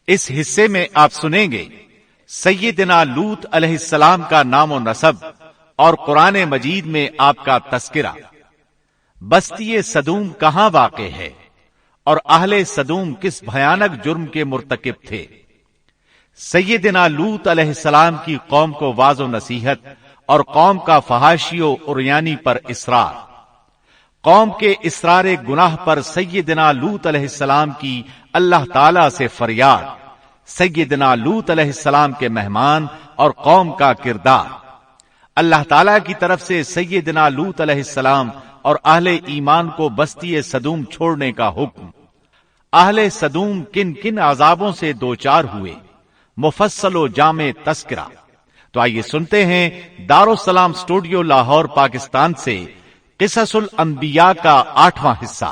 اس حصے میں آپ سنیں گے سیدنا لوط علیہ السلام کا نام و نسب اور قرآن مجید میں آپ کا تذکرہ۔ بستی صدوم کہاں واقع ہے اور اہل صدوم کس بھیانک جرم کے مرتکب تھے؟ سیدنا لوط علیہ السلام کی قوم کو واعظ و نصیحت اور قوم کا فحاشی و عریانی پر اصرار۔ قوم کے اصرار گناہ پر سیدنا لوط علیہ السلام کی اللہ تعالی سے فریاد۔ سیدنا لوط علیہ السلام کے مہمان اور قوم کا کردار۔ اللہ تعالی کی طرف سے سیدنا لوط علیہ السلام اور اہل ایمان کو بستی صدوم چھوڑنے کا حکم۔ اہل صدوم کن کن عذابوں سے دوچار ہوئے، مفصل و جامع تذکرہ۔ تو آئیے سنتے ہیں دارالسلام اسٹوڈیو لاہور پاکستان سے قصص الانبیاء کا 8واں حصہ،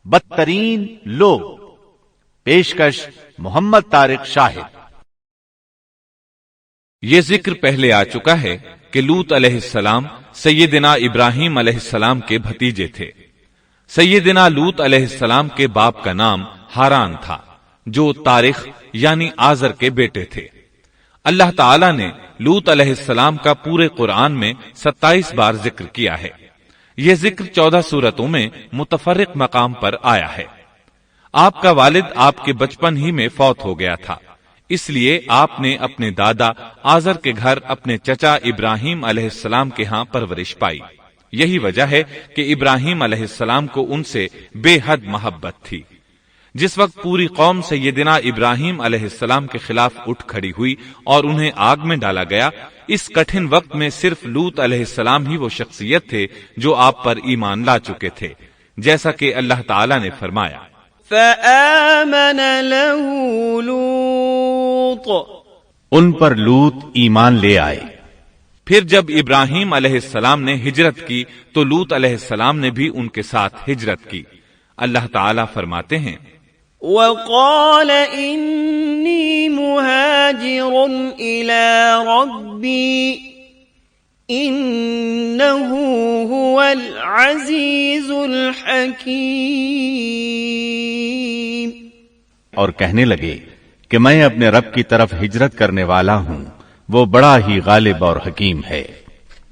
بدترین لوگ۔ پیشکش محمد طارق شاہد۔ یہ ذکر پہلے آ چکا ہے کہ لوط علیہ السلام سیدنا ابراہیم علیہ السلام کے بھتیجے تھے۔ سیدنا لوط علیہ السلام کے باپ کا نام ہاران تھا، جو تارخ یعنی آزر کے بیٹے تھے۔ اللہ تعالی نے لوط علیہ السلام کا پورے قرآن میں 27 بار ذکر کیا ہے۔ یہ ذکر 14 سورتوں میں متفرق مقام پر آیا ہے۔ آپ کا والد آپ کے بچپن ہی میں فوت ہو گیا تھا، اس لیے آپ نے اپنے دادا آزر کے گھر اپنے چچا ابراہیم علیہ السلام کے ہاں پرورش پائی۔ یہی وجہ ہے کہ ابراہیم علیہ السلام کو ان سے بے حد محبت تھی۔ جس وقت پوری قوم سیدنا ابراہیم علیہ السلام کے خلاف اٹھ کھڑی ہوئی اور انہیں آگ میں ڈالا گیا، اس کٹھن وقت میں صرف لوط علیہ السلام ہی وہ شخصیت تھے جو آپ پر ایمان لا چکے تھے، جیسا کہ اللہ تعالی نے فرمایا فآمن له لوط، ان پر لوط ایمان لے آئے۔ پھر جب ابراہیم علیہ السلام نے ہجرت کی تو لوط علیہ السلام نے بھی ان کے ساتھ ہجرت کی۔ اللہ تعالی فرماتے ہیں وقال انی مہاجر الی ربی انہ هو العزیز الحکیم، اور کہنے لگے کہ میں اپنے رب کی طرف ہجرت کرنے والا ہوں، وہ بڑا ہی غالب اور حکیم ہے۔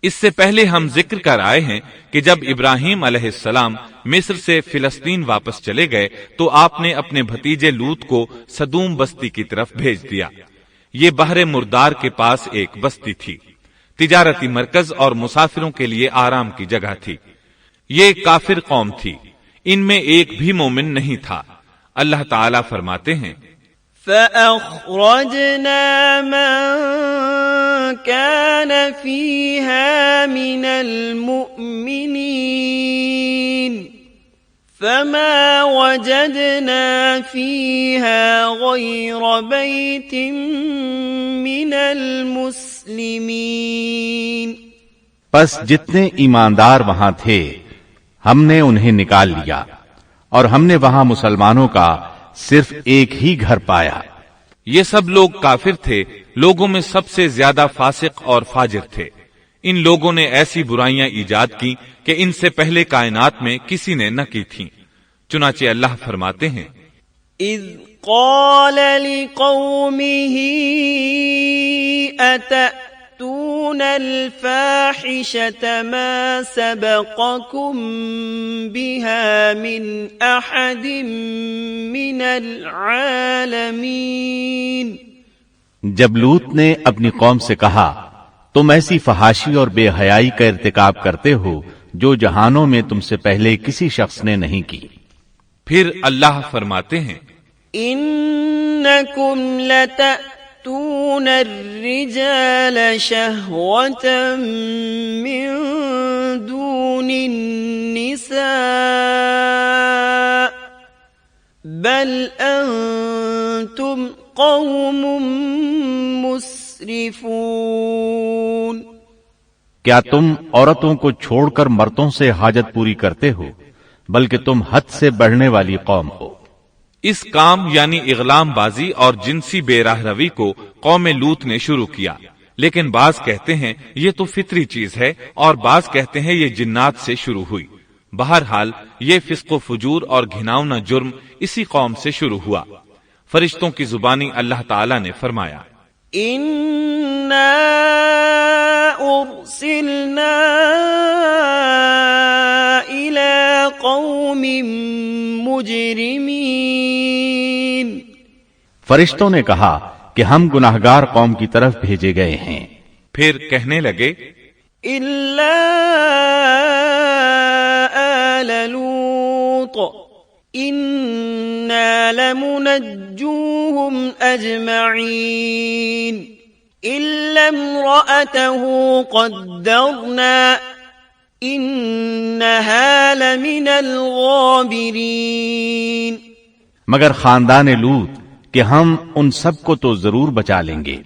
اس سے پہلے ہم ذکر کر آئے ہیں کہ جب ابراہیم علیہ السلام مصر سے فلسطین واپس چلے گئے تو آپ نے اپنے بھتیجے لوط کو صدوم بستی کی طرف بھیج دیا۔ یہ بحر مردار کے پاس ایک بستی تھی، تجارتی مرکز اور مسافروں کے لیے آرام کی جگہ تھی۔ یہ کافر قوم تھی، ان میں ایک بھی مومن نہیں تھا۔ اللہ تعالی فرماتے ہیں فأخرجنا من كان فيها من المؤمنين فما وجدنا فيها غير بيت من المسلمين، پس جتنے ایماندار وہاں تھے ہم نے انہیں نکال لیا، اور ہم نے وہاں مسلمانوں کا صرف ایک ہی گھر پایا۔ یہ سب لوگ کافر تھے، لوگوں میں سب سے زیادہ فاسق اور فاجر تھے۔ ان لوگوں نے ایسی برائیاں ایجاد کی کہ ان سے پہلے کائنات میں کسی نے نہ کی تھیں۔ چنانچہ اللہ فرماتے ہیں اذ قال لقومه اتأتون الفاحشة ما سبقكم بها من احد من العالمین، جب لوط نے اپنی قوم سے کہا تم ایسی فحاشی اور بے حیائی کا ارتکاب کرتے ہو جو جہانوں میں تم سے پہلے کسی شخص نے نہیں کی۔ پھر اللہ فرماتے ہیں انکم لتأتون الرجال شہوة من دون النساء بل انتم قوم مسرفون، کیا تم عورتوں کو چھوڑ کر مردوں سے حاجت پوری کرتے ہو، بلکہ تم حد سے بڑھنے والی قوم ہو۔ اس کام یعنی اغلام بازی اور جنسی بے راہ روی کو قوم لوط نے شروع کیا، لیکن بعض کہتے ہیں یہ تو فطری چیز ہے اور بعض کہتے ہیں یہ جنات سے شروع ہوئی۔ بہرحال یہ فسق و فجور اور گھناؤنا جرم اسی قوم سے شروع ہوا۔ فرشتوں کی زبانی اللہ تعالی نے فرمایا، اِنَّا أُرْسِلْنَا إِلَىٰ قَوْمٍ مُجْرِمِينَ۔ فرشتوں نے کہا کہ ہم گناہگار قوم کی طرف بھیجے گئے ہیں۔ پھر کہنے لگے، إِلَّا آلَ لُوطٍ إِنَّا لَمُنَجُّوهُمْ أَجْمَعِينَ إِلَّا امْرَأَتَهُ قَدَّرْنَا إِنَّهَا لَمِنَ الْغَابِرِينَ۔ مگر خاندان لوط کہ ہم ان سب کو تو ضرور بچا لیں گے،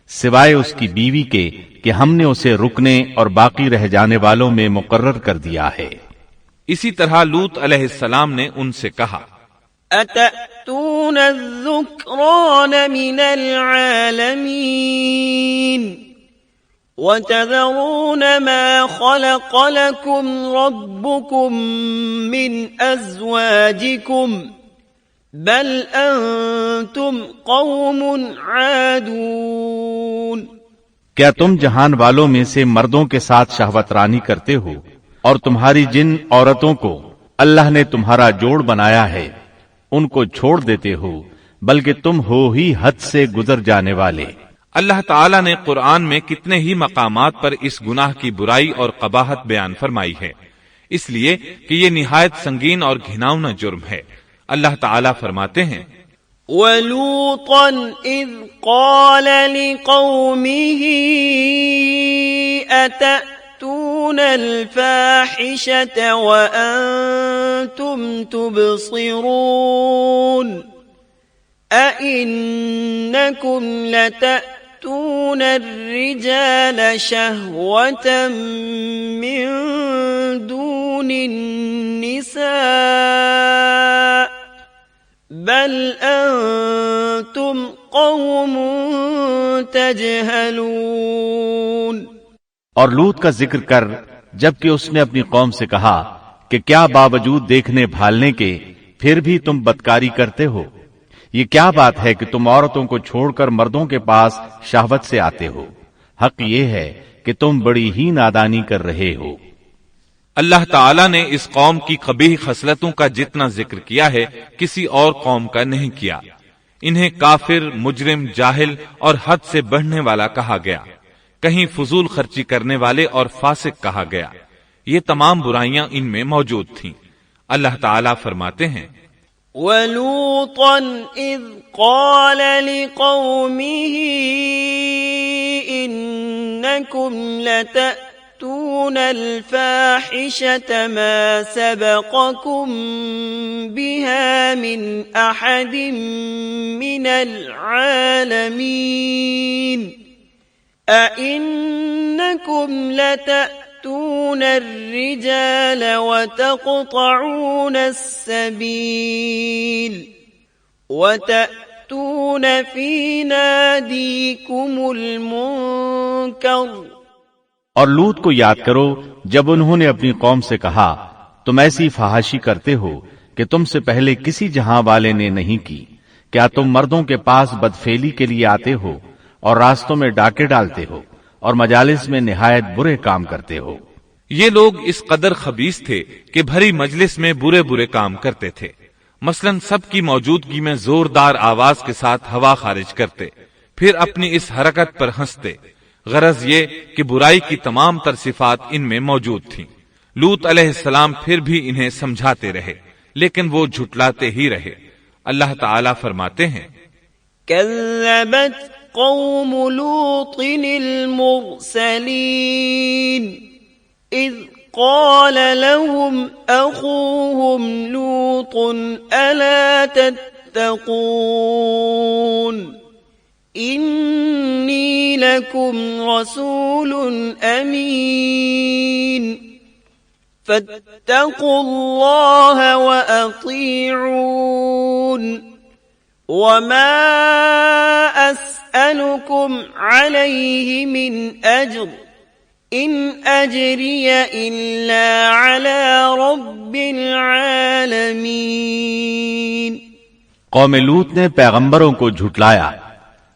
سوائے اس کی بیوی کے کہ ہم نے اسے رکنے اور باقی رہ جانے والوں میں مقرر کر دیا ہے۔ اسی طرح لوط علیہ السلام نے ان سے کہا، أَتَأْتُونَ الذُّكْرَانَ مِنَ الْعَالَمِينَ وَتَذَرُونَ مَا خَلَقَ لَكُمْ رَبُّكُمْ مِنْ أَزْوَاجِكُمْ بَلْ أَنْتُمْ قَوْمٌ عَادُونَ۔ کیا تم جہان والوں میں سے مردوں کے ساتھ شہوت رانی کرتے ہو، اور تمہاری جن عورتوں کو اللہ نے تمہارا جوڑ بنایا ہے ان کو چھوڑ دیتے ہو، بلکہ تم ہو ہی حد سے گزر جانے والے۔ اللہ تعالیٰ نے قرآن میں کتنے ہی مقامات پر اس گناہ کی برائی اور قباحت بیان فرمائی ہے، اس لیے کہ یہ نہایت سنگین اور گھناؤنا جرم ہے۔ اللہ تعالیٰ فرماتے ہیں، وَلُوطًا إِذْ قَالَ لِقَوْمِهِ أَتَأْتُونَ الْفَاحِشَةَ وَأَنْتُمْ تُبْصِرُونَ أَإِنَّكُمْ لَتَأْتُونَ الرِّجَالَ شَهْوَةً مِّن دُونِ النِّسَاءِ بل انتم قوم تجہلون۔ اور لوط کا ذکر کر جبکہ اس نے اپنی قوم سے کہا کہ کیا باوجود دیکھنے بھالنے کے پھر بھی تم بدکاری کرتے ہو؟ یہ کیا بات ہے کہ تم عورتوں کو چھوڑ کر مردوں کے پاس شہوت سے آتے ہو؟ حق یہ ہے کہ تم بڑی ہی نادانی کر رہے ہو۔ اللہ تعالیٰ نے اس قوم کی قبیح خصلتوں کا جتنا ذکر کیا ہے کسی اور قوم کا نہیں کیا۔ انہیں کافر، مجرم، جاہل اور حد سے بڑھنے والا کہا گیا، کہیں فضول خرچی کرنے والے اور فاسق کہا گیا۔ یہ تمام برائیاں ان میں موجود تھیں۔ اللہ تعالیٰ فرماتے ہیں، وَلُوطًا إِذْ قَالَ لِقَوْمِهِ إِنَّكُمْ لَتَأْتُونَ الْفَاحِشَةَ مَا سَبَقَكُمْ بِهَا مِنْ أَحَدٍ مِّنَ الْعَالَمِينَ أَإِنَّكُمْ لَتَأْتُونَ الرِّجَالَ وَتَقْطَعُونَ السَّبِيلَ وَتَأْتُونَ فِي نَادِيكُمُ الْمُنكَرَ۔ اور لوط کو یاد کرو جب انہوں نے اپنی قوم سے کہا تم ایسی فحاشی کرتے ہو کہ تم سے پہلے کسی جہاں والے نے نہیں کی۔ کیا تم مردوں کے پاس بدفعلی کے لیے آتے ہو اور راستوں میں ڈاکے ڈالتے ہو اور مجالس میں نہایت برے کام کرتے ہو؟ یہ لوگ اس قدر خبیث تھے کہ بھری مجلس میں برے برے کام کرتے تھے۔ مثلا سب کی موجودگی میں زوردار آواز کے ساتھ ہوا خارج کرتے، پھر اپنی اس حرکت پر ہنستے۔ غرض یہ کہ برائی کی تمام تر صفات ان میں موجود تھیں۔ لوط علیہ السلام پھر بھی انہیں سمجھاتے رہے لیکن وہ جھٹلاتے ہی رہے۔ اللہ تعالیٰ فرماتے ہیں، كذبت قوم لوط المرسلين إذ قال لهم أخوهم لوط ألا تتقون إني لكم رسول أمين فاتقوا الله وأطيعون وما أسألكم عليه من أجر إن أجري إلا على رب العالمين۔ قوم لوط نے پیغمبروں کو جھٹلایا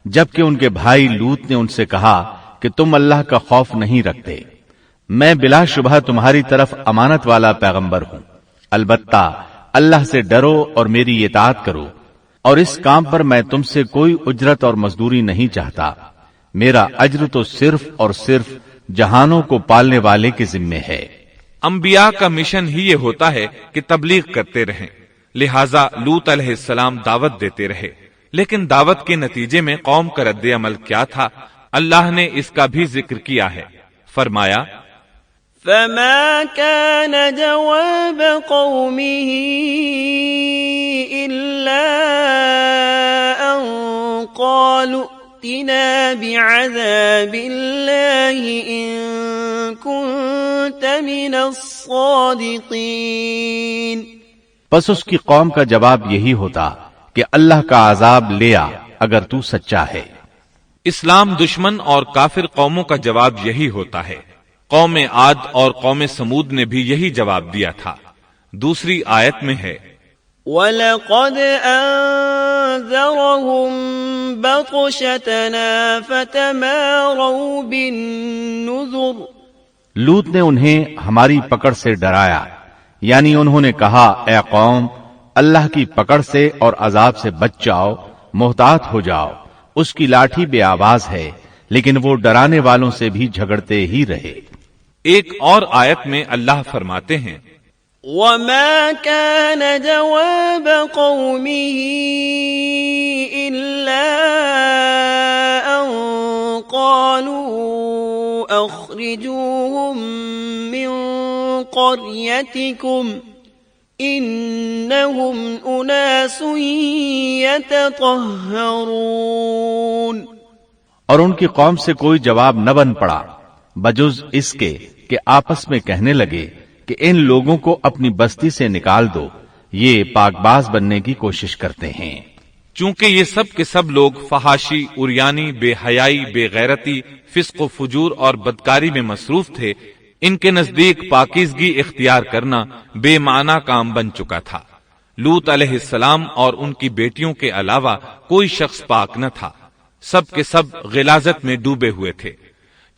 جبکہ ان کے بھائی لوط نے ان سے کہا کہ تم اللہ کا خوف نہیں رکھتے، میں بلا شبہ تمہاری طرف امانت والا پیغمبر ہوں، البتہ اللہ سے ڈرو اور میری اطاعت کرو، اور اس کام پر میں تم سے کوئی اجرت اور مزدوری نہیں چاہتا، میرا اجر تو صرف اور صرف جہانوں کو پالنے والے کے ذمے ہے۔ انبیاء کا مشن ہی یہ ہوتا ہے کہ تبلیغ کرتے رہیں، لہٰذا لوط علیہ السلام دعوت دیتے رہے، لیکن دعوت کے نتیجے میں قوم کا رد عمل کیا تھا اللہ نے اس کا بھی ذکر کیا ہے، فرمایا فما كان جواب قومه إلا أن قالوا ائتنا بعذاب الله إن كنت من الصادقين۔ پس اس کی قوم کا جواب یہی ہوتا کہ اللہ کا عذاب لے آ اگر تو سچا ہے۔ اسلام دشمن اور کافر قوموں کا جواب یہی ہوتا ہے۔ قوم عاد اور قوم سمود نے بھی یہی جواب دیا تھا۔ دوسری آیت میں ہے وَلَقَدْ أَنذَرَهُمْ بَطْشَتَنَا فَتَمَارَوْا بِالنُّذُرِ، لوط نے انہیں ہماری پکڑ سے ڈرایا، یعنی انہوں نے کہا اے قوم اللہ کی پکڑ سے اور عذاب سے بچ جاؤ، محتاط ہو جاؤ، اس کی لاٹھی بے آواز ہے، لیکن وہ ڈرانے والوں سے بھی جھگڑتے ہی رہے۔ ایک اور آیت میں اللہ فرماتے ہیں وَمَا كَانَ جَوَابَ قَوْمِهِ إِلَّا أَن قَالُوا أَخْرِجُوهُم مِّن قَرْيَتِكُمْ إِنَّهُمْ أُنَاسٌ يَتَطَهَّرُونَ، اور ان کی قوم سے کوئی جواب نہ بن پڑا بجز اس کے کہ آپس میں کہنے لگے کہ ان لوگوں کو اپنی بستی سے نکال دو، یہ پاک باز بننے کی کوشش کرتے ہیں۔ چونکہ یہ سب کے سب لوگ فحاشی، عریانی، بے حیائی، بے غیرتی، فسق و فجور اور بدکاری میں مصروف تھے، ان کے نزدیک پاکیزگی اختیار کرنا بے معنی کام بن چکا تھا۔ لوط علیہ السلام اور ان کی بیٹیوں کے علاوہ کوئی شخص پاک نہ تھا، سب کے سب غلاظت میں ڈوبے ہوئے تھے۔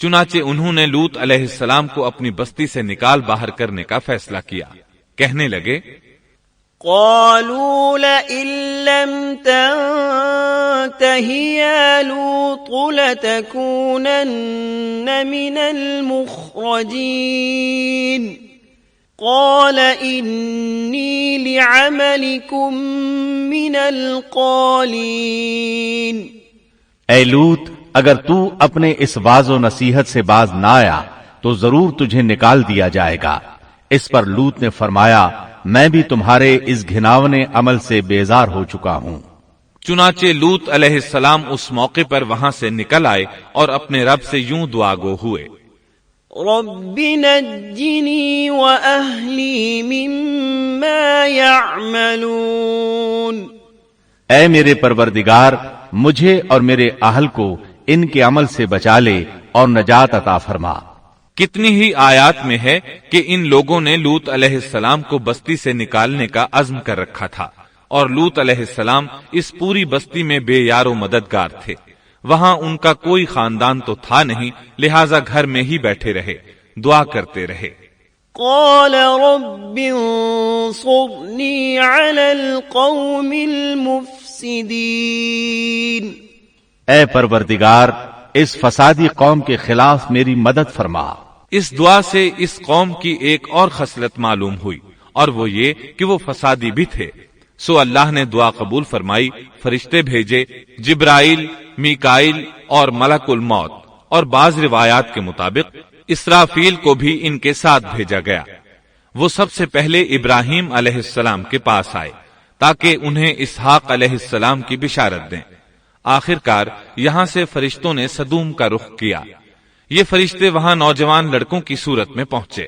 چنانچہ انہوں نے لوط علیہ السلام کو اپنی بستی سے نکال باہر کرنے کا فیصلہ کیا، کہنے لگے قالوا لئن لم تنته يا لوط لتكونن من المخرجين قال إني لعملكم من القالين۔ اے لوط اگر تو اپنے اس واعظ و نصیحت سے باز نہ آیا تو ضرور تجھے نکال دیا جائے گا۔ اس پر لوط نے فرمایا میں بھی تمہارے اس گھناونے عمل سے بیزار ہو چکا ہوں۔ چنانچہ لوط علیہ السلام اس موقع پر وہاں سے نکل آئے اور اپنے رب سے یوں دعا گو ہوئے رب نجنی وأہلی مما يعملون، اے میرے پروردگار مجھے اور میرے اہل کو ان کے عمل سے بچا لے اور نجات عطا فرما۔ کتنی ہی آیات میں ہے کہ ان لوگوں نے لوط علیہ السلام کو بستی سے نکالنے کا عزم کر رکھا تھا، اور لوط علیہ السلام اس پوری بستی میں بے یار و مددگار تھے۔ وہاں ان کا کوئی خاندان تو تھا نہیں، لہٰذا گھر میں ہی بیٹھے رہے، دعا کرتے رہے۔ قال رب انصرنی علی القوم المفسدین، اے پروردگار اس فسادی قوم کے خلاف میری مدد فرما۔ اس دعا سے اس قوم کی ایک اور خصلت معلوم ہوئی، اور وہ یہ کہ وہ فسادی بھی تھے۔ سو اللہ نے دعا قبول فرمائی، فرشتے بھیجے، جبرائیل، میکائیل اور ملک الموت، اور بعض روایات کے مطابق اسرافیل کو بھی ان کے ساتھ بھیجا گیا۔ وہ سب سے پہلے ابراہیم علیہ السلام کے پاس آئے تاکہ انہیں اسحاق علیہ السلام کی بشارت دیں۔ آخر کار یہاں سے فرشتوں نے سدوم کا رخ کیا۔ یہ فرشتے وہاں نوجوان لڑکوں کی صورت میں پہنچے،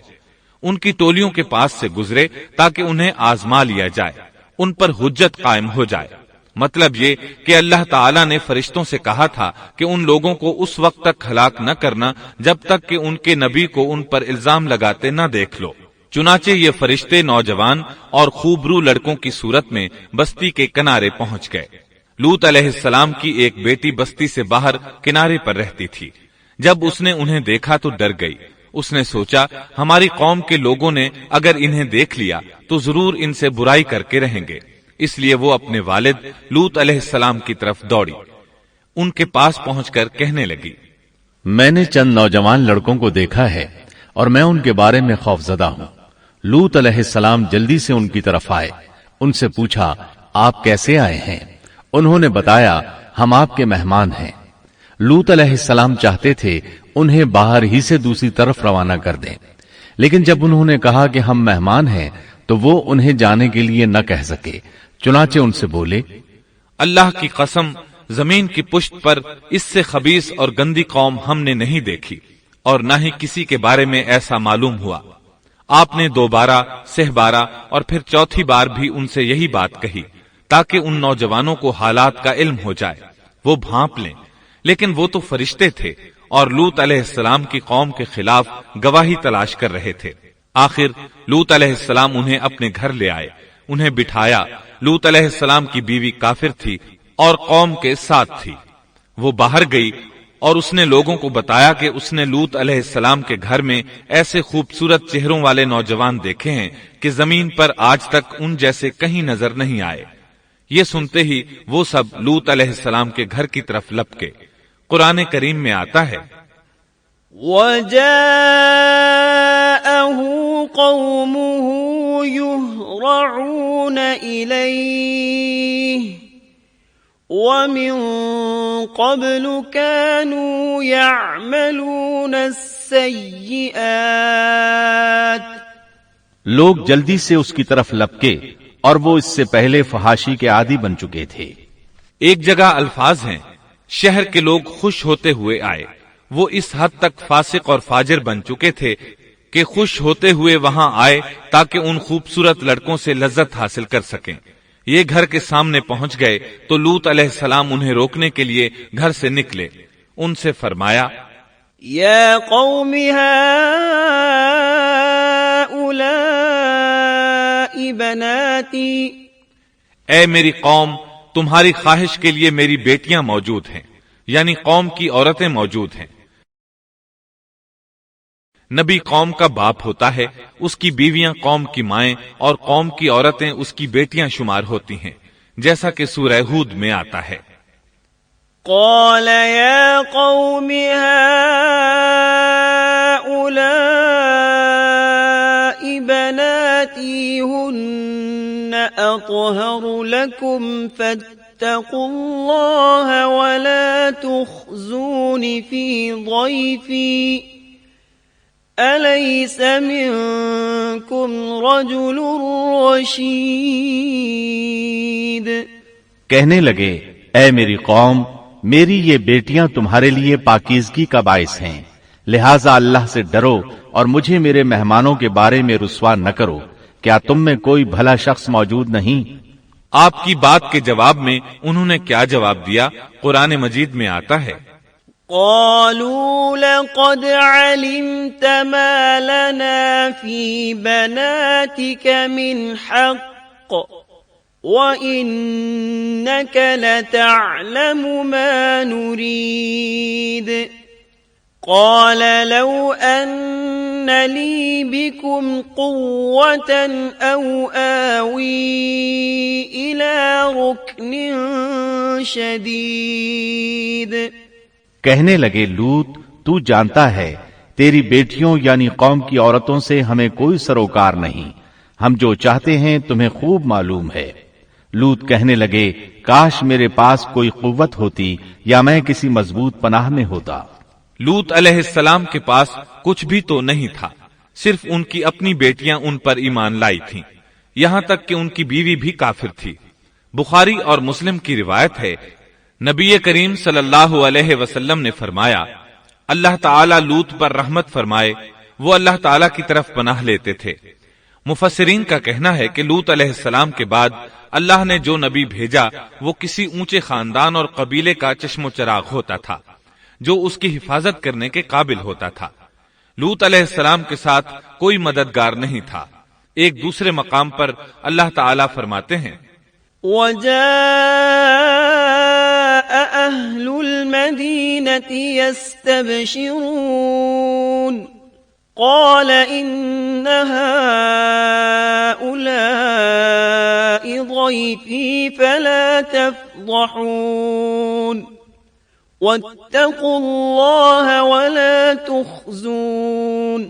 ان کی ٹولیوں کے پاس سے گزرے تاکہ انہیں آزما لیا جائے، ان پر حجت قائم ہو جائے۔ مطلب یہ کہ اللہ تعالیٰ نے فرشتوں سے کہا تھا کہ ان لوگوں کو اس وقت تک ہلاک نہ کرنا جب تک کہ ان کے نبی کو ان پر الزام لگاتے نہ دیکھ لو۔ چنانچہ یہ فرشتے نوجوان اور خوبرو لڑکوں کی صورت میں بستی کے کنارے پہنچ گئے۔ لوط علیہ السلام کی ایک بیٹی بستی سے باہر کنارے پر رہتی تھی۔ جب اس نے انہیں دیکھا تو ڈر گئی۔ اس نے سوچا ہماری قوم کے لوگوں نے اگر انہیں دیکھ لیا تو ضرور ان سے برائی کر کے رہیں گے، اس لیے وہ اپنے والد لوط علیہ السلام کی طرف دوڑی۔ ان کے پاس پہنچ کر کہنے لگی، میں نے چند نوجوان لڑکوں کو دیکھا ہے اور میں ان کے بارے میں خوفزدہ ہوں۔ لوط علیہ السلام جلدی سے ان کی طرف آئے، ان سے پوچھا آپ کیسے آئے ہیں؟ انہوں نے بتایا ہم آپ کے مہمان ہیں۔ لوط علیہ السلام چاہتے تھے انہیں باہر ہی سے دوسری طرف روانہ کر دیں، لیکن جب انہوں نے کہا کہ ہم مہمان ہیں تو وہ انہیں جانے کے لیے نہ کہہ سکے، چنانچہ ان سے بولے، اللہ کی قسم زمین کی پشت پر اس سے خبیث اور گندی قوم ہم نے نہیں دیکھی، اور نہ ہی کسی کے بارے میں ایسا معلوم ہوا۔ آپ نے 2 بار، 3 بار اور پھر 4تھی بار بھی ان سے یہی بات کہی تاکہ ان نوجوانوں کو حالات کا علم ہو جائے، وہ بھانپ لیں، لیکن وہ تو فرشتے تھے اور لوط علیہ السلام کی قوم کے خلاف گواہی تلاش کر رہے تھے۔ آخر لوط علیہ السلام انہیں اپنے گھر لے آئے، انہیں بٹھایا۔ لوط علیہ السلام کی بیوی کافر تھی اور قوم کے ساتھ تھی۔ وہ باہر گئی اور اس نے لوگوں کو بتایا کہ اس نے لوط علیہ السلام کے گھر میں ایسے خوبصورت چہروں والے نوجوان دیکھے ہیں کہ زمین پر آج تک ان جیسے کہیں نظر نہیں آئے۔ یہ سنتے ہی وہ سب لوط علیہ السلام کے گھر کی طرف لپکے۔ قرآن کریم میں آتا ہے، وَجَاءَهُ قَوْمُهُ يُهْرَعُونَ إِلَيْهِ وَمِن قَبْلُ كَانُوا يَعْمَلُونَ السَّيِّئَاتِ۔ لوگ جلدی سے اس کی طرف لپکے اور وہ اس سے پہلے فحاشی کے عادی بن چکے تھے۔ ایک جگہ الفاظ ہیں، شہر کے لوگ خوش ہوتے ہوئے آئے۔ وہ اس حد تک فاسق اور فاجر بن چکے تھے کہ خوش ہوتے ہوئے وہاں آئے تاکہ ان خوبصورت لڑکوں سے لذت حاصل کر سکیں۔ یہ گھر کے سامنے پہنچ گئے تو لوط علیہ السلام انہیں روکنے کے لیے گھر سے نکلے۔ ان سے فرمایا، یا قوم ہؤلاء بناتی، اے میری قوم، تمہاری خواہش کے لیے میری بیٹیاں موجود ہیں، یعنی قوم کی عورتیں موجود ہیں۔ نبی قوم کا باپ ہوتا ہے، اس کی بیویاں قوم کی مائیں اور قوم کی عورتیں اس کی بیٹیاں شمار ہوتی ہیں، جیسا کہ سورہ ہود میں آتا ہے۔ قال یا قوم هؤلاء بناتي هن أطهر لكم فاتقوا الله ولا تخزون في ضيفي أليس منكم رجل رشيد۔ کہنے لگے، اے میری قوم، میری یہ بیٹیاں تمہارے لیے پاکیزگی کا باعث ہیں، لہٰذا اللہ سے ڈرو اور مجھے میرے مہمانوں کے بارے میں رسوا نہ کرو۔ کیا تم میں کوئی بھلا شخص موجود نہیں؟ آپ کی بات کے جواب میں انہوں نے کیا جواب دیا؟ قرآن مجید میں آتا ہے، قالوا لقد علمت ما لنا في بناتك من حق وإنك لتعلم ما نريد قال لو أن لي بكم قوة أو آوي إلى ركن شديد۔ کہنے لگے، لوط، تو جانتا ہے تیری بیٹیوں یعنی قوم کی عورتوں سے ہمیں کوئی سروکار نہیں، ہم جو چاہتے ہیں تمہیں خوب معلوم ہے۔ لوط کہنے لگے، کاش میرے پاس کوئی قوت ہوتی یا میں کسی مضبوط پناہ میں ہوتا۔ لوط علیہ السلام کے پاس کچھ بھی تو نہیں تھا، صرف ان کی اپنی بیٹیاں ان پر ایمان لائی تھیں، یہاں تک کہ ان کی بیوی بھی کافر تھی۔ بخاری اور مسلم کی روایت ہے، نبی کریم صلی اللہ علیہ وسلم نے فرمایا، اللہ تعالی لوط پر رحمت فرمائے، وہ اللہ تعالی کی طرف پناہ لیتے تھے۔ مفسرین کا کہنا ہے کہ لوط علیہ السلام کے بعد اللہ نے جو نبی بھیجا وہ کسی اونچے خاندان اور قبیلے کا چشم و چراغ ہوتا تھا جو اس کی حفاظت کرنے کے قابل ہوتا تھا۔ لوط علیہ السلام کے ساتھ کوئی مددگار نہیں تھا۔ ایک دوسرے مقام پر اللہ تعالیٰ فرماتے ہیں، وَجَاءَ أَهْلُ الْمَدِينَةِ يَسْتَبْشِرُونَ قَالَ إِنَّ هَؤُلَاءِ ضَيْفِي فَلَا تَفْضَحُونِ وَاتَّقُوا اللَّهَ وَلَا تُخْزُونِ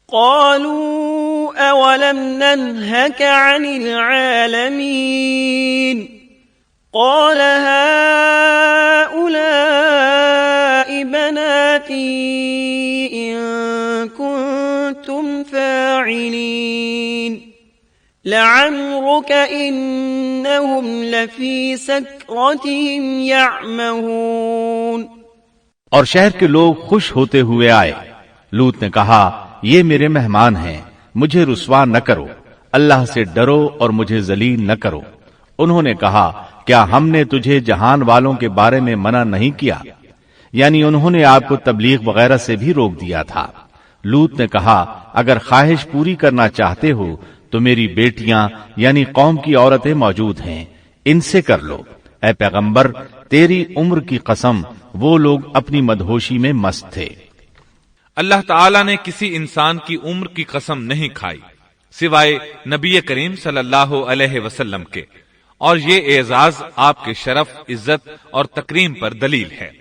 قالوا أولم ننهك عن العالمين قال هؤلاء بناتي إن كنتم فاعلين لعمرك إنهم لفي سكرتهم يعمهون۔ اور شہر کے لوگ خوش ہوتے ہوئے آئے۔ لوط نے کہا، یہ میرے مہمان ہیں، مجھے رسوا نہ کرو، اللہ سے ڈرو اور مجھے ذلیل نہ کرو۔ انہوں نے کہا، کیا ہم نے تجھے جہان والوں کے بارے میں منع نہیں کیا؟ یعنی انہوں نے آپ کو تبلیغ وغیرہ سے بھی روک دیا تھا۔ لوط نے کہا، اگر خواہش پوری کرنا چاہتے ہو تو میری بیٹیاں یعنی قوم کی عورتیں موجود ہیں، ان سے کر لو۔ اے پیغمبر، تیری عمر کی قسم، وہ لوگ اپنی مدہوشی میں مست تھے۔ اللہ تعالیٰ نے کسی انسان کی عمر کی قسم نہیں کھائی سوائے نبی کریم صلی اللہ علیہ وسلم کے، اور یہ اعزاز آپ کے شرف، عزت اور تکریم پر دلیل ہے۔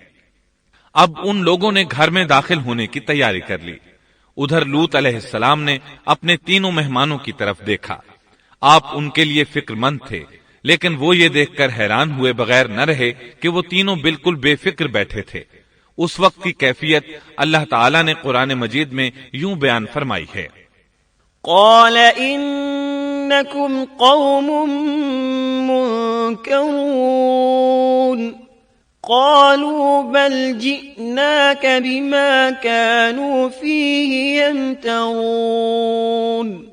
اب ان لوگوں نے گھر میں داخل ہونے کی تیاری کر لی۔ ادھر لوط علیہ السلام نے اپنے تینوں مہمانوں کی طرف دیکھا۔ آپ ان کے لیے فکر مند تھے، لیکن وہ یہ دیکھ کر حیران ہوئے بغیر نہ رہے کہ وہ تینوں بالکل بے فکر بیٹھے تھے۔ اس وقت کی کیفیت اللہ تعالیٰ نے قرآن مجید میں یوں بیان فرمائی ہے، قال إنكم قوم منكرون قالوا بل جئناك بما كانوا فيه يمترون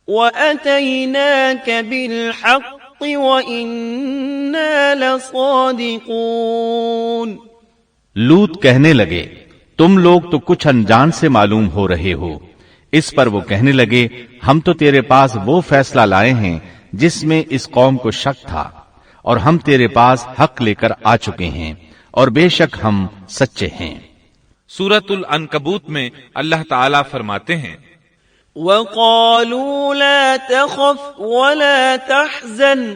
وأتيناك بالحق وإنا لصادقون۔ لوط کہنے لگے، تم لوگ تو کچھ انجان سے معلوم ہو رہے ہو۔ اس پر وہ کہنے لگے، ہم تو تیرے پاس وہ فیصلہ لائے ہیں جس میں اس قوم کو شک تھا، اور ہم تیرے پاس حق لے کر آ چکے ہیں، اور بے شک ہم سچے ہیں۔ سورۃ العنکبوت میں اللہ تعالیٰ فرماتے ہیں، وَقَالُوا لَا تَخَفْ وَلَا تَحْزَنْ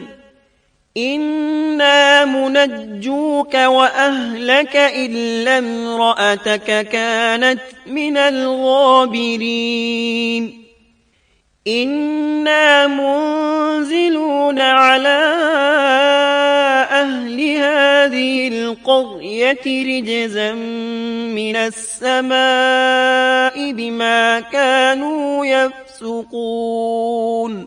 إِنَّا مُنَجُّوكَ وَأَهْلَكَ إِلَّا امْرَأَتَكَ كَانَتْ مِنَ الْغَابِرِينَ إِنَّا مُنزِلُونَ عَلَى أَهْلِ هَذِهِ الْقَرْيَةِ رِجْزًا مِنَ السَّمَاءِ بِمَا كَانُوا يَفْسُقُونَ۔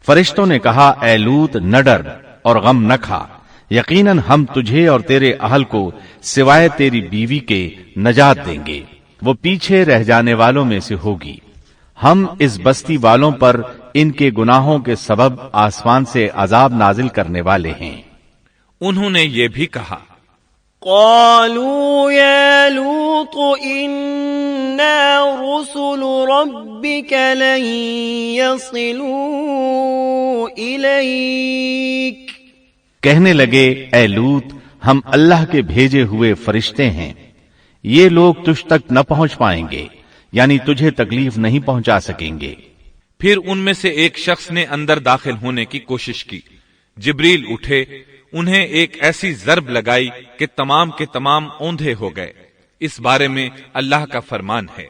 فرشتوں نے کہا، اے لوط نہ ڈر اور غم نہ کھا، یقیناً ہم تجھے اور تیرے اہل کو سوائے تیری بیوی کے نجات دیں گے، وہ پیچھے رہ جانے والوں میں سے ہوگی۔ ہم اس بستی والوں پر ان کے گناہوں کے سبب آسمان سے عذاب نازل کرنے والے ہیں۔ انہوں نے یہ بھی کہا، قالوا يا لوط إنا رسل ربك لن يصلوا إليك۔ کہنے لگے، اے لوط، ہم اللہ کے بھیجے ہوئے فرشتے ہیں، یہ لوگ تجھ تک نہ پہنچ پائیں گے، یعنی تجھے تکلیف نہیں پہنچا سکیں گے۔ پھر ان میں سے ایک شخص نے اندر داخل ہونے کی کوشش کی۔ جبریل اٹھے، انہیں ایک ایسی ضرب لگائی کہ تمام کے تمام اوندھے ہو گئے۔ اس بارے میں اللہ کا فرمان ہے،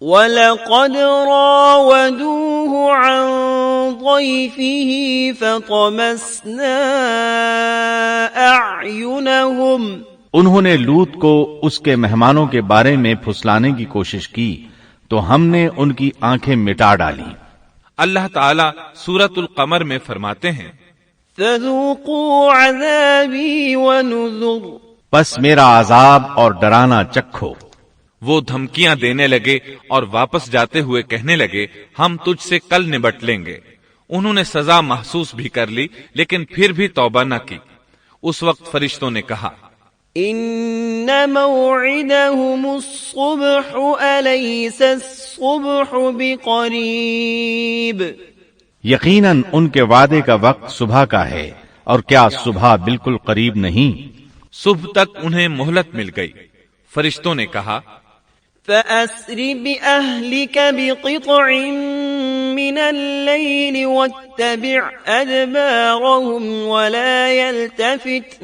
وَلَقَدْ رَاوَدُوهُ عَنْ ضَيْفِهِ فَطَمَسْنَا أَعْيُنَهُمْ۔ انہوں نے لوط کو اس کے مہمانوں کے بارے میں پھسلانے کی کوشش کی تو ہم نے ان کی آنکھیں مٹا ڈالی۔ اللہ تعالیٰ سورۃ القمر میں فرماتے ہیں، فَذُوقُوا عَذَابِي وَنُذُرِ۔ پس میرا عذاب اور ڈرانا چکھو۔ وہ دھمکیاں دینے لگے اور واپس جاتے ہوئے کہنے لگے، ہم تجھ سے کل نبٹ لیں گے۔ انہوں نے سزا محسوس بھی کر لی، لیکن پھر بھی توبہ نہ کی۔ اس وقت فرشتوں نے کہا، إن موعدهم الصبح أليس الصبح بقريب یقیناً ان کے وعدے کا وقت صبح کا ہے، اور کیا صبح بالکل قریب نہیں؟ صبح تک انہیں مہلت مل گئی۔ فرشتوں نے کہا، فأسر بأهلك بقطع من الليل واتبع أدبارهم ولا يلتفت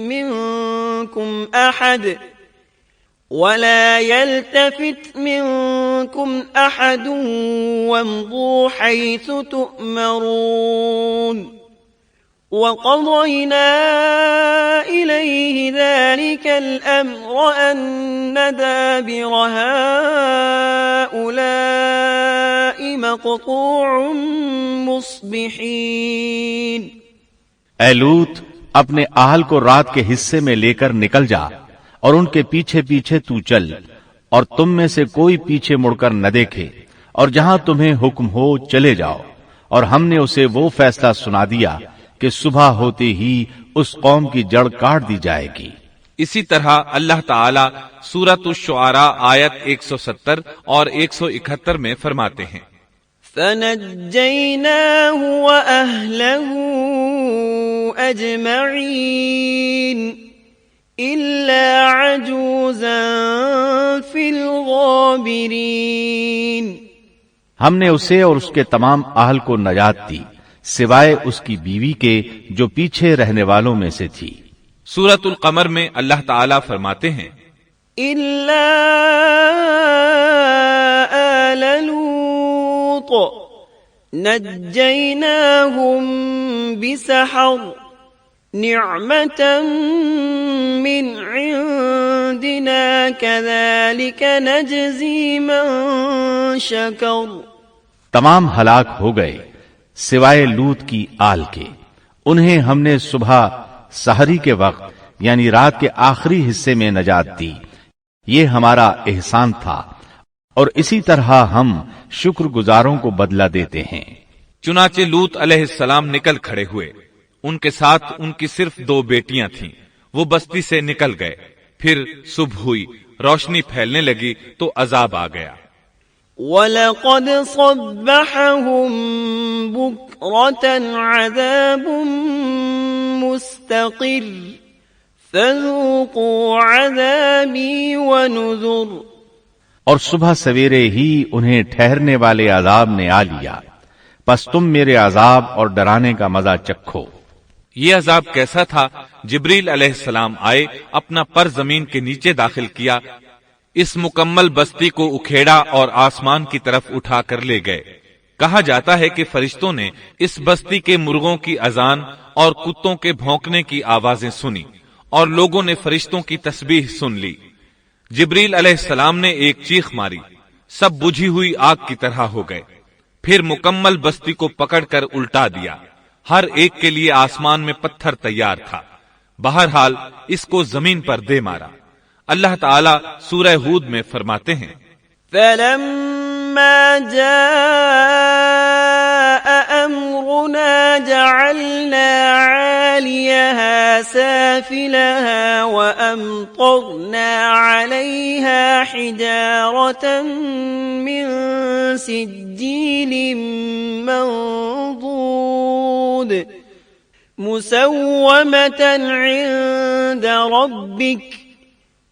منكم أحد وامضوا حيث تؤمرون وقضينا إليه ذلك الأمر أن دابر هؤلاء مقطوع مصبحين۔ اے لوط، اپنے اہل کو رات کے حصے میں لے کر نکل جا اور ان کے پیچھے پیچھے تو چل، اور تم میں سے کوئی پیچھے مڑ کر نہ دیکھے، اور جہاں تمہیں حکم ہو چلے جاؤ۔ اور ہم نے اسے وہ فیصلہ سنا دیا کہ صبح ہوتے ہی اس قوم کی جڑ کاٹ دی جائے گی۔ اسی طرح اللہ تعالی سورۃ الشعراء آیت 170 اور 171 میں فرماتے ہیں، فنجيناه وأهله أجمعين إلا عجوزا في الغابرين۔ ہم نے اسے اور اس کے تمام اہل کو نجات دی، سوائے اس کی بیوی کے جو پیچھے رہنے والوں میں سے تھی۔ سورۃ القمر میں اللہ تعالی فرماتے ہیں، إلا آل لوط نجيناهم بسحر نعمة من عندنا كذلك نجزي من شكر۔ تمام ہلاک ہو گئے سوائے لوط کی آل کے، انہیں ہم نے صبح سحری کے وقت یعنی رات کے آخری حصے میں نجات دی، یہ ہمارا احسان تھا، اور اسی طرح ہم شکر گزاروں کو بدلہ دیتے ہیں۔ چنانچہ لوط علیہ السلام نکل کھڑے ہوئے، ان کے ساتھ ان کی صرف 2 بیٹیاں تھیں، وہ بستی سے نکل گئے۔ پھر صبح ہوئی، روشنی پھیلنے لگی تو عذاب آ گیا۔ وَلَقَدْ صَبَّحَهُم بُكْرَةً عَذَابٌ مُسْتَقِرٌّ فَذُوقُوا عَذَابِي وَنُذُرِ۔ اور صبح سویرے ہی انہیں ٹھہرنے والے عذاب نے آ لیا، پس تم میرے عذاب اور ڈرانے کا مزہ چکھو۔ یہ عذاب کیسا تھا؟ جبریل علیہ السلام آئے، اپنا پر زمین کے نیچے داخل کیا، اس مکمل بستی کو اکھیڑا اور آسمان کی طرف اٹھا کر لے گئے۔ کہا جاتا ہے کہ فرشتوں نے اس بستی کے مرغوں کی اذان اور کتوں کے بھونکنے کی آوازیں سنی، اور لوگوں نے فرشتوں کی تسبیح سن لی۔ جبریل علیہ السلام نے ایک چیخ ماری، سب بجھی ہوئی آگ کی طرح ہو گئے، پھر مکمل بستی کو پکڑ کر الٹا دیا، ہر ایک کے لیے آسمان میں پتھر تیار تھا، بہرحال اس کو زمین پر دے مارا۔ اللہ تعالیٰ سورہ ہود میں فرماتے ہیں، فَلَمَّا جَاءَ أَمْرُنَا جَعَلْنَا عَالِيَهَا سَافِلَهَا وَأَمْطَرْنَا عَلَيْهَا حِجَارَةً مِّن سِجِّيلٍ مَّنضُودٍ مُّسَوَّمَةً عِندَ رَبِّكَ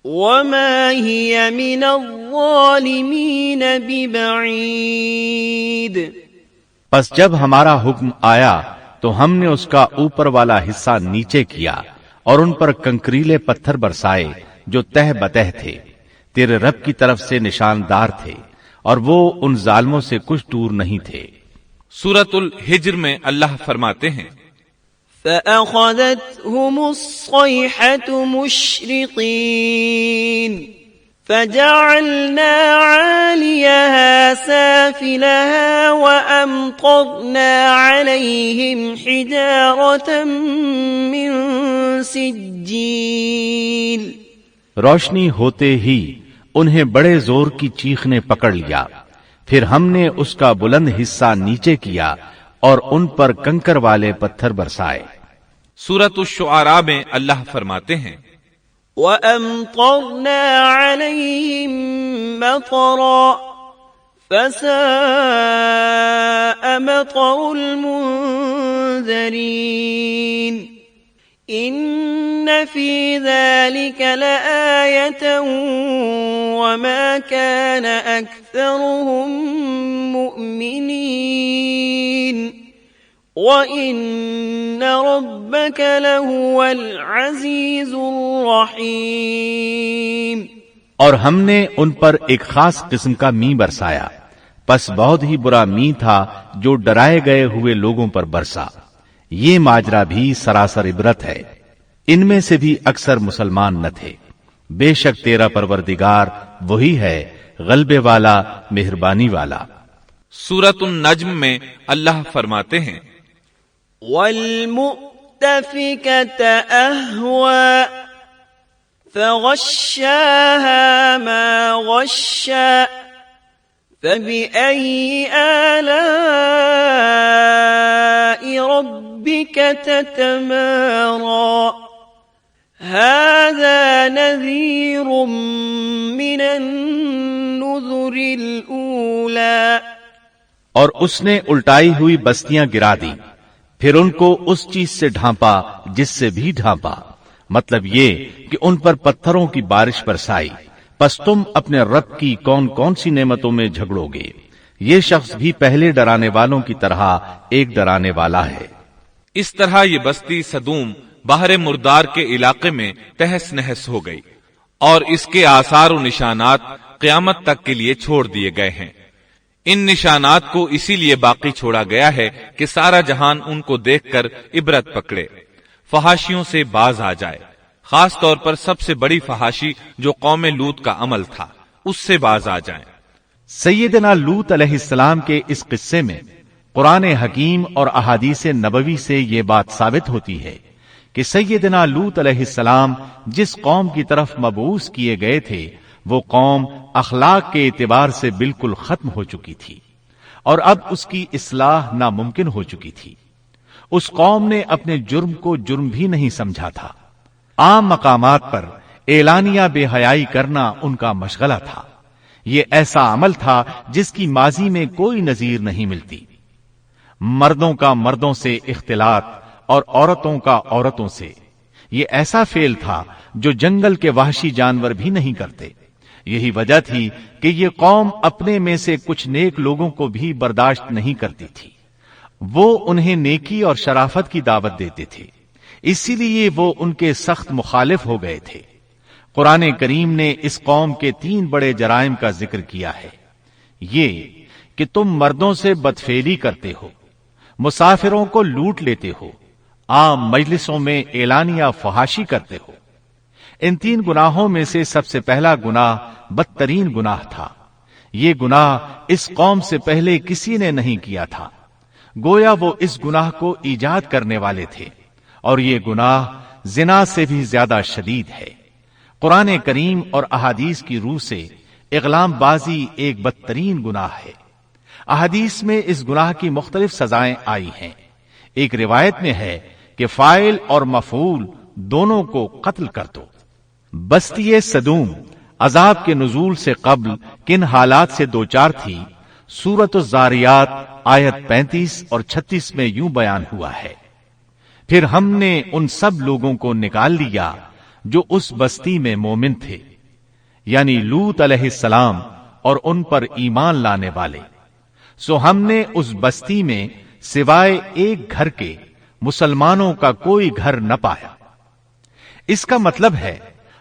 وَمَا هِيَ مِنَ الظَّالِمِينَ بِبَعِيدٍ۔ پس جب ہمارا حکم آیا تو ہم نے اس کا اوپر والا حصہ نیچے کیا اور ان پر کنکریلے پتھر برسائے جو تہ بتہ تھے، تیرے رب کی طرف سے نشاندار تھے، اور وہ ان ظالموں سے کچھ دور نہیں تھے۔ سورۃ الحجر میں اللہ فرماتے ہیں، فَأَخَذَتْهُمُ الصَّيْحَةُ مُشْرِقِينَ فَجَعَلْنَا عَالِيَهَا سَافِلَهَا وَأَمْطَرْنَا عَلَيْهِمْ حِجَارَةً مِّن سِجِّيلٍ۔ روشنی ہوتے ہی انہیں بڑے زور کی چیخ نے پکڑ لیا، پھر ہم نے اس کا بلند حصہ نیچے کیا اور ان پر کنکر والے پتھر برسائے۔ سورۃ الشعراء میں اللہ فرماتے ہیں، وَأَمْطَرْنَا عَلَيْهِمْ مَطَرًا فَسَاءَ مَطَرُ الْمُنذَرِينَ إِنَّ فِي ذَلِكَ لَآيَةً وَمَا كَانَ أَكْثَرُهُم مُؤْمِنِينَ وَإِنَّ رَبَّكَ لَهُوَ الْعَزِيزُ الرَّحِيمُ۔ اور ہم نے ان پر ایک خاص قسم کا می برسایا، پس بہت ہی برا می تھا جو ڈرائے گئے ہوئے لوگوں پر برسا۔ یہ ماجرا بھی سراسر عبرت ہے، ان میں سے بھی اکثر مسلمان نہ تھے۔ بے شک تیرا پروردگار وہی ہے غلبے والا، مہربانی والا۔ سورۃ النجم میں اللہ فرماتے ہیں وَالْمُؤْتَفِكَةَ أَهْوَى فَغَشَّاهَا مَا غَشَّى فَبِأَيِّ آلَاءِ رَبِّكَ تَتَمَارَى هَذَا نَذِيرٌ مِّنَ النُّذُرِ الْأُولَى۔ اور اس نے الٹائی ہوئی بستیاں گرا دی، پھر ان کو اس چیز سے ڈھانپا جس سے بھی ڈھانپا، مطلب یہ کہ ان پر پتھروں کی بارش برسائی۔ پس تم اپنے رب کی کون کون سی نعمتوں میں جھگڑو گے؟ یہ شخص بھی پہلے ڈرانے والوں کی طرح ایک ڈرانے والا ہے۔ اس طرح یہ بستی سدوم باہر مردار کے علاقے میں تہس نہس ہو گئی، اور اس کے آثار و نشانات قیامت تک کے لیے چھوڑ دیے گئے ہیں۔ ان نشانات کو اسی لیے باقی چھوڑا گیا ہے کہ سارا جہان ان کو دیکھ کر عبرت پکڑے، فحاشیوں سے باز آ جائے، خاص طور پر سب سے بڑی فحاشی جو قوم لوط کا عمل تھا اس سے باز آ جائیں۔ سیدنا لوط علیہ السلام کے اس قصے میں قرآن حکیم اور احادیث نبوی سے یہ بات ثابت ہوتی ہے کہ سیدنا لوط علیہ السلام جس قوم کی طرف مبعوث کیے گئے تھے وہ قوم اخلاق کے اعتبار سے بالکل ختم ہو چکی تھی، اور اب اس کی اصلاح ناممکن ہو چکی تھی۔ اس قوم نے اپنے جرم کو جرم بھی نہیں سمجھا تھا۔ عام مقامات پر اعلانیہ بے حیائی کرنا ان کا مشغلہ تھا۔ یہ ایسا عمل تھا جس کی ماضی میں کوئی نظیر نہیں ملتی۔ مردوں کا مردوں سے اختلاط اور عورتوں کا عورتوں سے، یہ ایسا فعل تھا جو جنگل کے وحشی جانور بھی نہیں کرتے۔ یہی وجہ تھی کہ یہ قوم اپنے میں سے کچھ نیک لوگوں کو بھی برداشت نہیں کرتی تھی۔ وہ انہیں نیکی اور شرافت کی دعوت دیتے تھے، اسی لیے وہ ان کے سخت مخالف ہو گئے تھے۔ قرآن کریم نے اس قوم کے 3 بڑے جرائم کا ذکر کیا ہے۔ یہ کہ تم مردوں سے بدفعلی کرتے ہو، مسافروں کو لوٹ لیتے ہو، عام مجلسوں میں اعلانیہ فحاشی کرتے ہو۔ ان 3 گناہوں میں سے سب سے پہلا گناہ بدترین گناہ تھا۔ یہ گناہ اس قوم سے پہلے کسی نے نہیں کیا تھا، گویا وہ اس گناہ کو ایجاد کرنے والے تھے، اور یہ گناہ زنا سے بھی زیادہ شدید ہے۔ قرآن کریم اور احادیث کی روح سے اغلام بازی ایک بدترین گناہ ہے۔ احادیث میں اس گناہ کی مختلف سزائیں آئی ہیں۔ ایک روایت میں ہے کہ فاعل اور مفعول دونوں کو قتل کر دو۔ بستی سدوم عذاب کے نزول سے قبل کن حالات سے دوچار تھی، سورۃ الزاریات آیت 35 اور 36 میں یوں بیان ہوا ہے، پھر ہم نے ان سب لوگوں کو نکال لیا جو اس بستی میں مومن تھے، یعنی لوط علیہ السلام اور ان پر ایمان لانے والے، سو ہم نے اس بستی میں سوائے ایک گھر کے مسلمانوں کا کوئی گھر نہ پایا۔ اس کا مطلب ہے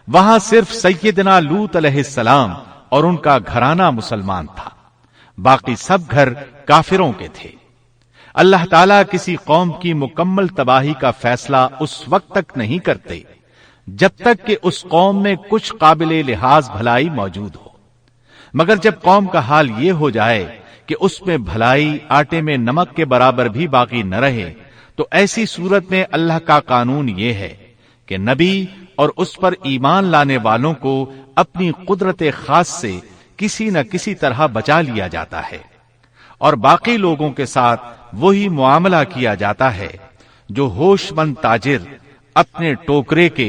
وہاں صرف سیدنا لوط علیہ السلام اور ان کا گھرانہ مسلمان تھا، باقی سب گھر کافروں کے تھے۔ اللہ تعالیٰ کسی قوم کی مکمل تباہی کا فیصلہ اس وقت تک نہیں کرتے جب تک کہ اس قوم میں کچھ قابل لحاظ بھلائی موجود ہو، مگر جب قوم کا حال یہ ہو جائے کہ اس میں بھلائی آٹے میں نمک کے برابر بھی باقی نہ رہے، تو ایسی صورت میں اللہ کا قانون یہ ہے کہ نبی اور اس پر ایمان لانے والوں کو اپنی قدرت خاص سے کسی نہ کسی طرح بچا لیا جاتا ہے، اور باقی لوگوں کے ساتھ وہی معاملہ کیا جاتا ہے جو ہوش مند تاجر اپنے ٹوکرے کے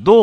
2